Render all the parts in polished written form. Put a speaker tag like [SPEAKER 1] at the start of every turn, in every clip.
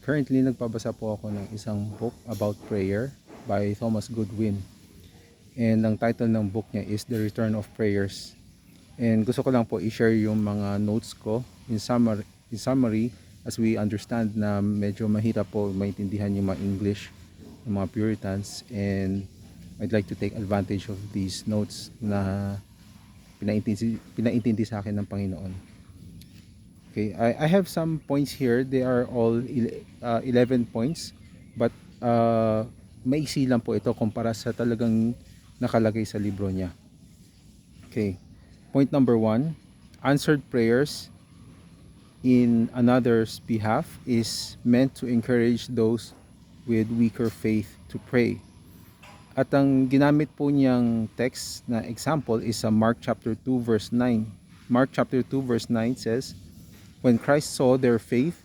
[SPEAKER 1] Currently, nagbabasa po ako ng isang book about prayer by Thomas Goodwin. And ang title ng book niya is The Return of Prayers. And gusto ko lang po i-share yung mga notes ko in summary as we understand na medyo mahirap po maintindihan yung mga English ng mga Puritans, and I'd like to take advantage of these notes na pinaintindi sa akin ng Panginoon. Okay, I have some points here. They are all 11 points, but maiksi lang po ito kumpara sa talagang nakalagay sa libro niya. Okay, point number 1, answered prayers in another's behalf is meant to encourage those with weaker faith to pray. At ang ginamit po niyang text na example is sa Mark chapter 2 verse 9. Mark chapter 2 verse 9 says, "When Christ saw their faith,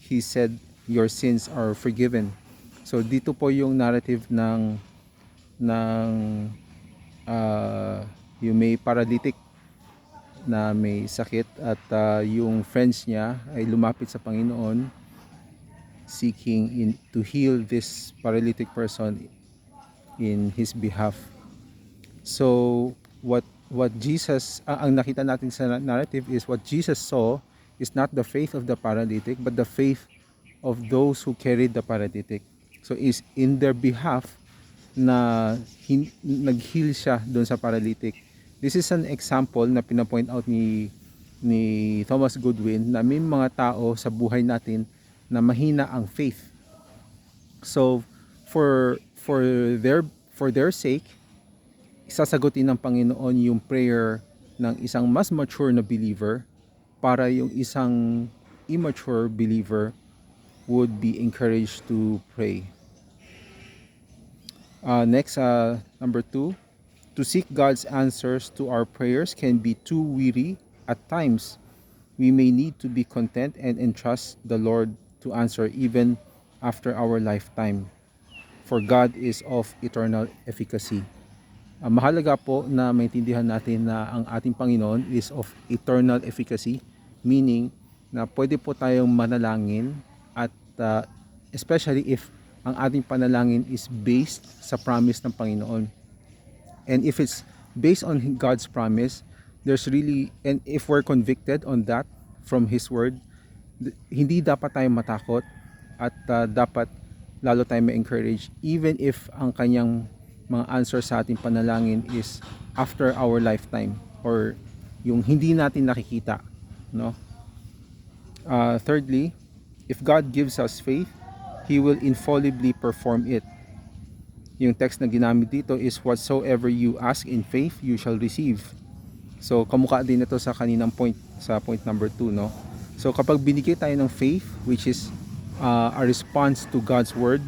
[SPEAKER 1] He said, 'Your sins are forgiven.'" So dito po yung narrative ng yung may paralytic na may sakit, at yung friends niya ay lumapit sa Panginoon seeking to heal this paralytic person in his behalf. So what Jesus, ang nakita natin sa narrative is what Jesus saw is not the faith of the paralytic but the faith of those who carried the paralytic. So is in their behalf na nag-heal siya doon sa paralytic. This is an example na pinapoint out ni Thomas Goodwin na may mga tao sa buhay natin na mahina ang faith. So for their sake, sasagutin ng Panginoon yung prayer ng isang mas mature na believer para yung isang immature believer would be encouraged to pray. Next, number 2, to seek God's answers to our prayers can be too weary at times. We may need to be content and entrust the Lord to answer even after our lifetime, for God is of eternal efficacy. Mahalaga po na maintindihan natin na ang ating Panginoon is of eternal efficacy, meaning na pwede po tayong manalangin at especially if ang ating panalangin is based sa promise ng Panginoon. And if it's based on God's promise, there's really, and if we're convicted on that from His Word, hindi dapat tayong matakot at dapat lalo tayong ma-encourage even if ang kanyang mga answer sa ating panalangin is after our lifetime or yung hindi natin nakikita, no? Thirdly, if God gives us faith, He will infallibly perform it. Yung text na ginamit dito is, "Whatsoever you ask in faith, you shall receive." So kamukha din ito sa kaninang point, sa point number 2, no? So kapag binigay tayo ng faith, which is a response to God's word,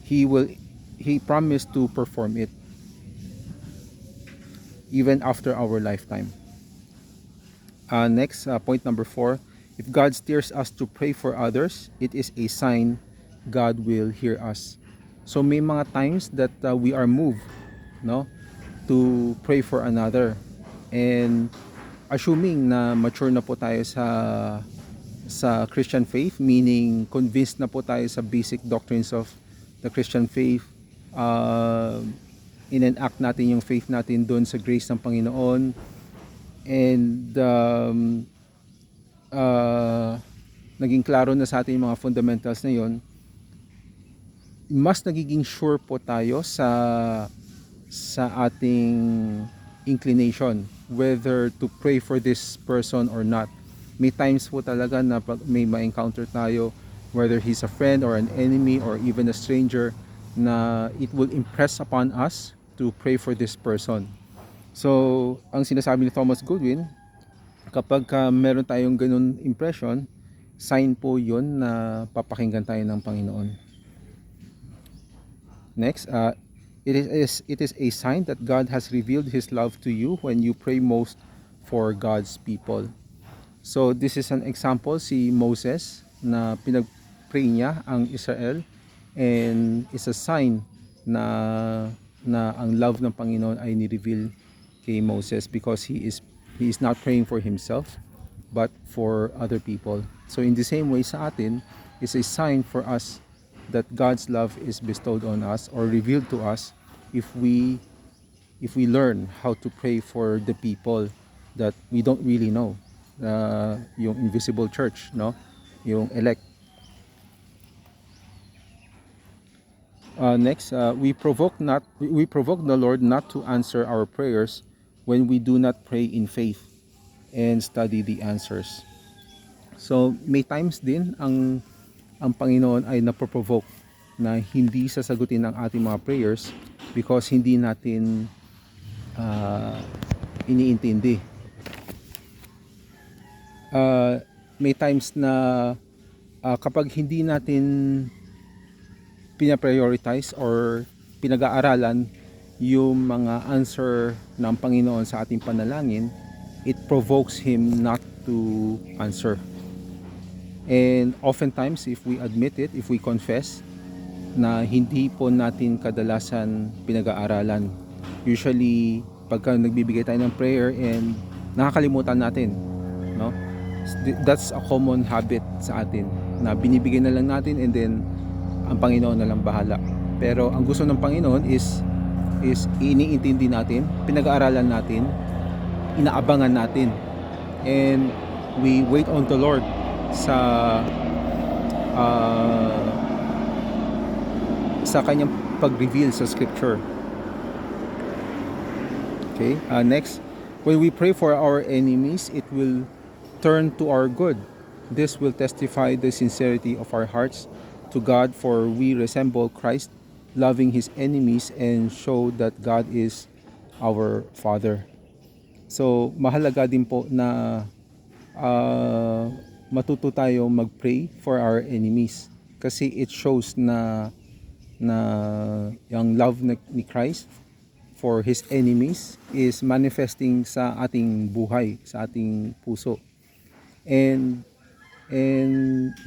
[SPEAKER 1] He promised to perform it even after our lifetime. Next, point number 4, if God steers us to pray for others, it is a sign God will hear us. So may mga times that we are moved, no, to pray for another, and assuming na mature na po tayo sa Christian faith, meaning convinced na po tayo sa basic doctrines of the Christian faith, in-enact natin yung faith natin doon sa grace ng Panginoon, and naging klaro na sa atin yung mga fundamentals na yon, mas nagiging sure po tayo sa ating inclination whether to pray for this person or not. May times po talaga na pag may ma-encounter tayo, whether he's a friend or an enemy or even a stranger, na it will impress upon us to pray for this person. So ang sinasabi ni Thomas Goodwin, kapag meron tayong ganun impression, sign po yun na papakinggan tayo ng Panginoon. Next, it is a sign that God has revealed His love to you when you pray most for God's people. So this is an example, si Moses, na pinag-pray niya ang Israel, and it's a sign na ang love ng Panginoon ay ni-reveal kay Moses because he is not praying for himself but for other people. So in the same way sa atin, is a sign for us that God's love is bestowed on us or revealed to us if we learn how to pray for the people that we don't really know, yung invisible church, no, yung elect. Next, we provoke the Lord not to answer our prayers when we do not pray in faith and study the answers. So may times din ang Panginoon ay napoprovoke na hindi sasagutin ang ating mga prayers because hindi natin iniintindi. May times na kapag hindi natin pinaprioritize or pinag-aaralan yung mga answer ng Panginoon sa ating panalangin, it provokes Him not to answer. And oftentimes, if we admit it, if we confess na hindi po natin kadalasan pinag-aaralan, usually pagka nagbibigay tayo ng prayer and nakakalimutan natin, no? That's a common habit sa atin na binibigay na lang natin and then ang Panginoon na lang bahala. Pero ang gusto ng Panginoon is iniintindi natin, pinag-aaralan natin, inaabangan natin, and we wait on the Lord sa kanyang pag-reveal sa scripture. Okay, next, when we pray for our enemies, it will turn to our good. This will testify the sincerity of our hearts to God, for we resemble Christ, loving His enemies, and show that God is our Father. So mahalaga din po na matuto tayo mag-pray for our enemies kasi it shows na yung love ni Christ for His enemies is manifesting sa ating buhay, sa ating puso. And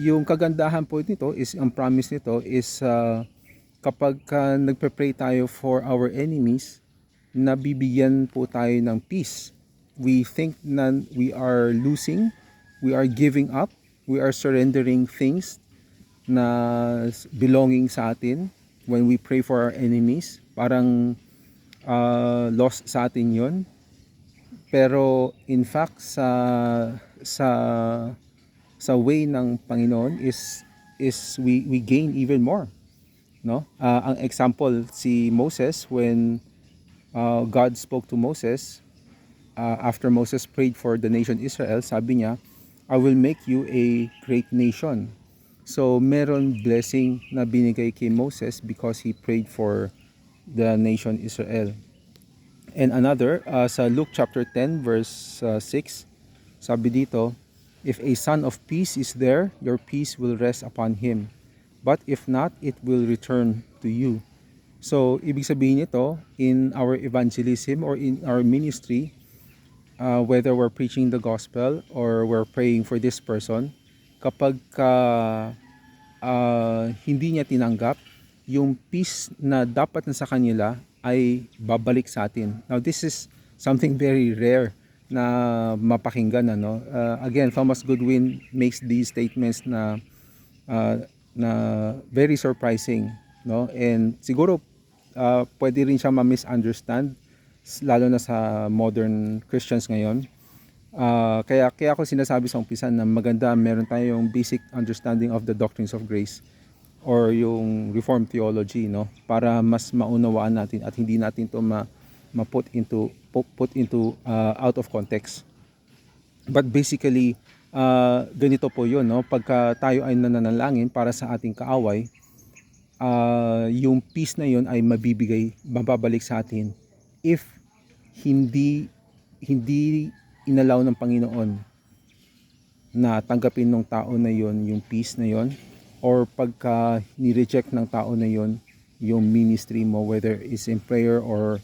[SPEAKER 1] yung kagandahan po nito is, ang promise nito is kapag nagpe-pray tayo for our enemies, nabibigyan po tayo ng peace. We think na we are losing, we are giving up, we are surrendering things na belonging sa atin when we pray for our enemies. Parang lost sa atin yun. Pero in fact sa way ng Panginoon is we gain even more, no? Ang example, si Moses, when God spoke to Moses after Moses prayed for the nation Israel, sabi niya, I will make you a great nation. So meron blessing na binigay kay Moses because he prayed for the nation Israel. And another, sa Luke chapter 10 verse 6, sabi dito, if a son of peace is there, your peace will rest upon him. But if not, it will return to you. So, ibig sabihin nito, in our evangelism or in our ministry, whether we're preaching the gospel or we're praying for this person, kapag hindi niya tinanggap, yung peace na dapat na sa kanila ay babalik sa atin. Now, this is something very rare na mapakinggan, ano. Again, Thomas Goodwin makes these statements na very surprising, no? And siguro pwede rin siya ma-misunderstand lalo na sa modern Christians ngayon. Kaya ako sinasabi sa umpisa na maganda meron tayong basic understanding of the doctrines of grace or yung Reformed theology, no? Para mas maunawaan natin at hindi natin to put into out of context. But basically, ganito po yun, no? Pagka tayo ay nananalangin para sa ating kaaway, yung peace na yun ay mababalik sa atin if hindi inalaw ng Panginoon na tanggapin ng tao na yun yung peace na yun, or pagka ni-reject ng tao na yun yung ministry mo, whether it's in prayer or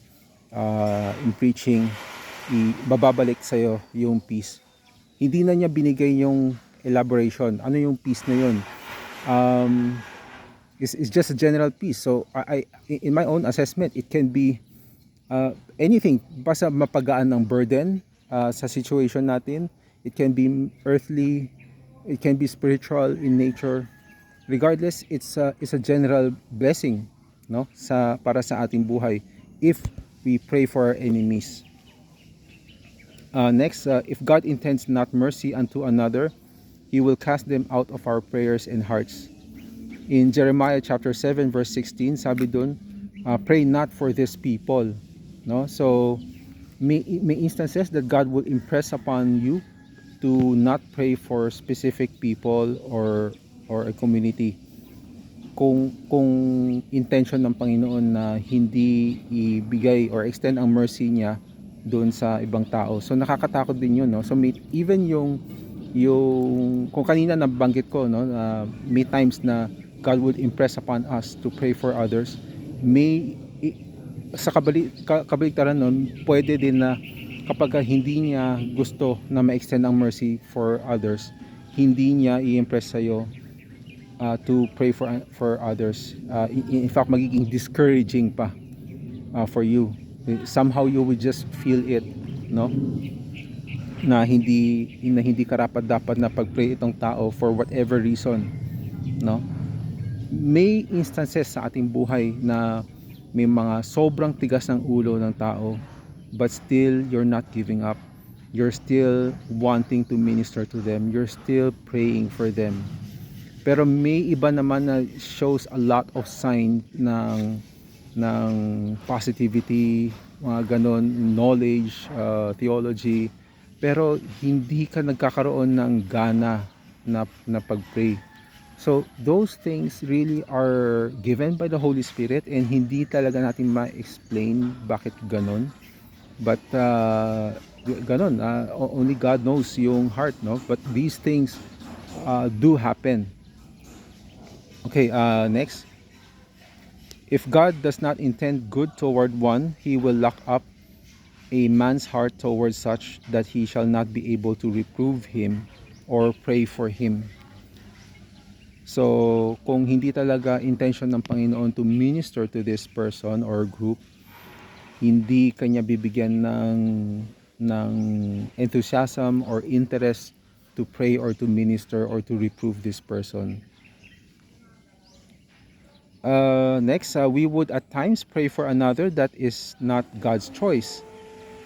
[SPEAKER 1] in preaching, bababalik sa'yo yung peace. Hindi na niya binigay yung elaboration. Ano yung peace na yun? It's just a general peace. So, in my own assessment, it can be anything. Basta mapagaan ng burden sa situation natin. It can be earthly, it can be spiritual in nature. regardless, it's a general blessing, no, para sa ating buhay if we pray for our enemies. Next, if God intends not mercy unto another, He will cast them out of our prayers and hearts. In Jeremiah chapter 7 verse 16, sabi dun, pray not for these people, no? So may instances that God will impress upon you to not pray for specific people or a community kung intention ng Panginoon na hindi ibigay or extend ang mercy niya doon sa ibang tao. So nakakatakot din 'yun, no? So even yung kung kanina nabanggit ko, no, may times na God would impress upon us to pray for others. Sa kabaliktaran nun, pwede din na kapag hindi niya gusto na ma-extend ang mercy for others, hindi niya i-impress sa'yo to pray for others. In fact, magiging discouraging pa for you. Somehow you will just feel it, no? Na hindi karapat dapat na pag-pray itong tao for whatever reason, no? May instances sa ating buhay na may mga sobrang tigas ng ulo ng tao, but still you're not giving up. You're still wanting to minister to them. You're still praying for them. Pero may iba naman na shows a lot of sign ng positivity, mga ganon, knowledge, theology, pero hindi ka nagkakaroon ng gana na pag-pray. So those things really are given by the Holy Spirit, and hindi talaga natin ma-explain bakit ganon. But ganon, only God knows yung heart, no? But these things do happen. Okay, next. If God does not intend good toward one, He will lock up a man's heart towards such that he shall not be able to reprove him or pray for him. So, kung hindi talaga intention ng Panginoon to minister to this person or group, hindi kanya bibigyan ng enthusiasm or interest to pray or to minister or to reprove this person. Next, we would at times pray for another that is not God's choice.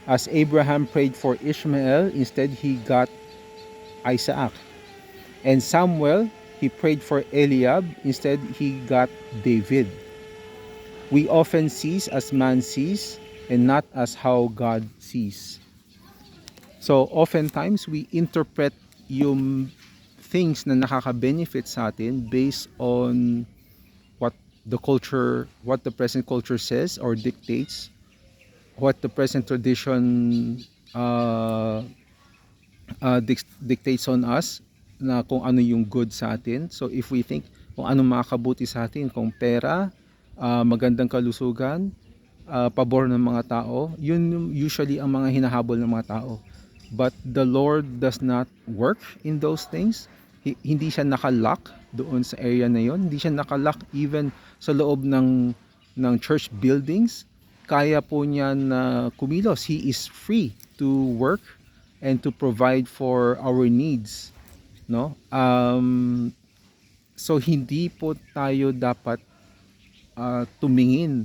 [SPEAKER 1] As Abraham prayed for Ishmael, instead he got Isaac. And Samuel, he prayed for Eliab, instead he got David. We often see as man sees and not as how God sees. So oftentimes we interpret yung things na nakaka-benefit sa atin based on what the present culture says or dictates, what the present tradition dictates on us, na kung ano yung good sa atin. So if we think kung ano makakabuti sa atin, kung pera, magandang kalusugan, pabor ng mga tao, yun usually ang mga hinahabol ng mga tao. But the Lord does not work in those things. Hindi siya nakalock doon sa area na yon. Hindi siya nakalock even sa loob ng church buildings. Kaya po niya na kumilos. He is free to work and to provide for our needs, no? So hindi po tayo dapat tumingin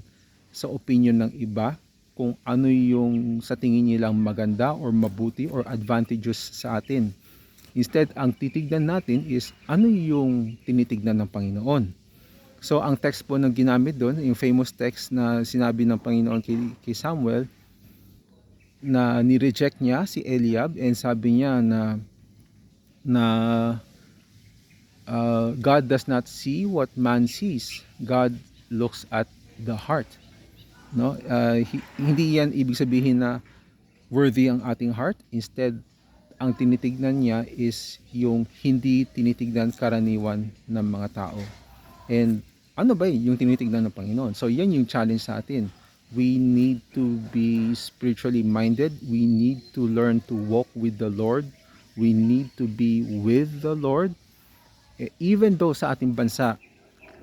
[SPEAKER 1] sa opinion ng iba kung ano yung sa tingin nilang maganda or mabuti or advantageous sa atin. Instead, ang titignan natin is ano yung tinitignan ng Panginoon. So ang text po na ginamit doon, yung famous text na sinabi ng Panginoon kay Samuel, na ni-reject niya si Eliab, and sabi niya na God does not see what man sees. God looks at the heart, no? Hindi yan ibig sabihin na worthy ang ating heart. Instead, ang tinitignan niya is yung hindi tinitignan karaniwan ng mga tao. And ano ba yung tinitignan ng Panginoon? So yan yung challenge sa atin. We need to be spiritually minded. We need to learn to walk with the Lord. We need to be with the Lord. Even though sa ating bansa,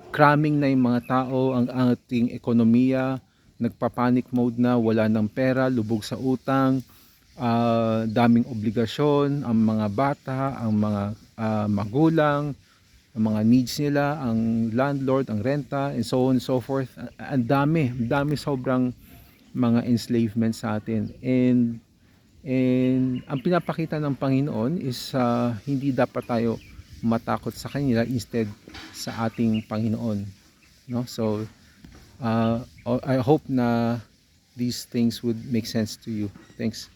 [SPEAKER 1] cramming na yung mga tao, ang ating ekonomiya, nagpa-panic mode na, wala ng pera, lubog sa utang, daming obligasyon, ang mga bata, ang mga magulang, ang mga needs nila, ang landlord, ang renta, and so on and so forth. Ang dami sobrang mga enslavement sa atin. And ang pinapakita ng Panginoon is hindi dapat tayo matakot sa kanila, instead sa ating Panginoon, no? So I hope na these things would make sense to you. Thanks.